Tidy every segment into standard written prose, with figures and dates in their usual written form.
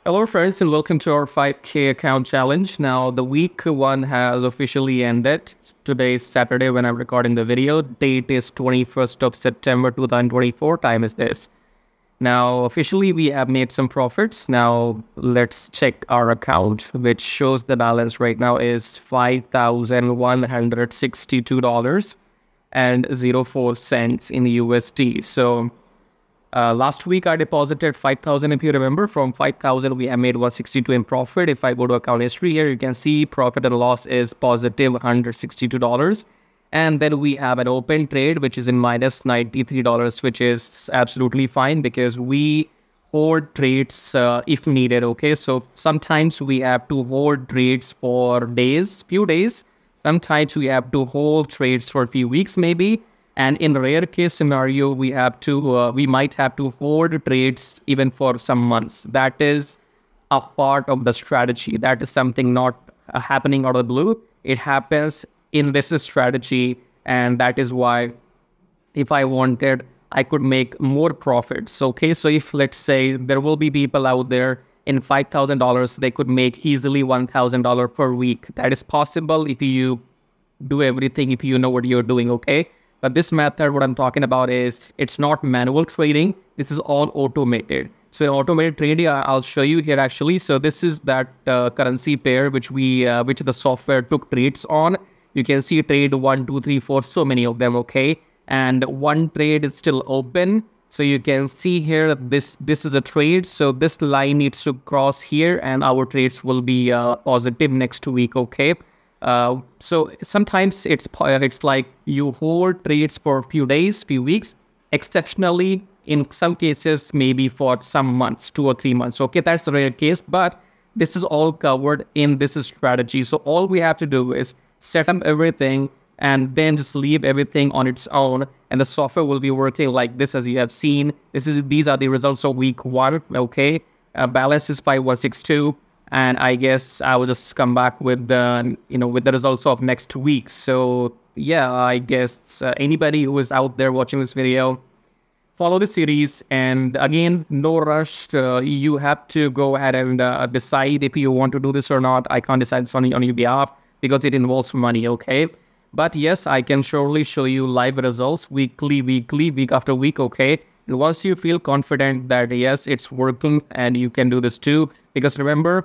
Hello friends and welcome to our 5K account challenge. Now the week one has officially ended. Today is Saturday when I'm recording the video. Date is 21st of September 2024. Time is this. Now officially we have made some profits. Now let's check our account, which shows the balance right now is $5,162.04 in USD. So last week I deposited 5,000 if you remember. From 5,000 we have made 162 in profit. If I go to account history here, you can see profit and loss is positive $162. And then we have an open trade which is in minus $93, which is absolutely fine because we hold trades if needed. Okay, so sometimes we have to hold trades for few days. Sometimes we have to hold trades for a few weeks maybe. And in rare case scenario, we might have to hold trades even for some months. That is a part of the strategy. That is something not happening out of the blue. It happens in this strategy, and that is why if I wanted, I could make more profits. Okay, so if let's say there will be people out there in $5,000, they could make easily $1,000 per week. That is possible if you do everything, if you know what you're doing. Okay. But this method, what I'm talking about is, it's not manual trading. This is all automated. So automated trading, I'll show you here actually. So this is that currency pair which the software took trades on. You can see trade 1, 2, 3, 4, so many of them, okay? And one trade is still open. So you can see here, this is a trade. So this line needs to cross here and our trades will be positive next week, okay? So sometimes it's like you hold trades for a few days, few weeks, exceptionally in some cases maybe for some months, 2 or 3 months. Okay, that's a rare case, but this is all covered in this strategy. So all we have to do is set up everything and then just leave everything on its own, and the software will be working like this. As you have seen, these are the results of week one. Okay, balance is 5,162. And I guess I will just come back with the results of next week. So yeah, I guess anybody who is out there watching this video, follow the series. And again, no rush. You have to go ahead and decide if you want to do this or not. I can't decide this on your behalf because it involves money. Okay. But yes, I can surely show you live results weekly, week after week. Okay. And once you feel confident that yes, it's working and you can do this too, because remember,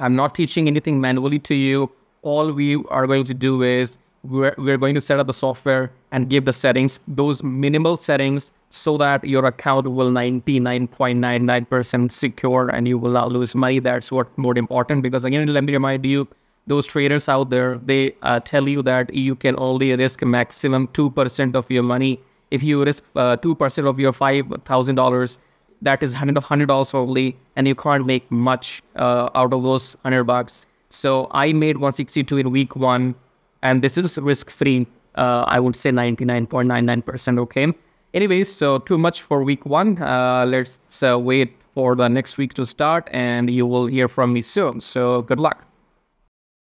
I'm not teaching anything manually to you. All we are going to do is we're going to set up the software and give the settings, those minimal settings, so that your account will 99.99% secure and you will not lose money. That's what's more important, because again, let me remind you, those traders out there, they tell you that you can only risk maximum 2% of your money. If you risk 2% of your $5,000, that is $100 only, and you can't make much out of those $100. So I made 162 in week one, and this is risk-free. I would say 99.99%. Okay. Anyways, so too much for week one. Let's wait for the next week to start, and you will hear from me soon. So good luck.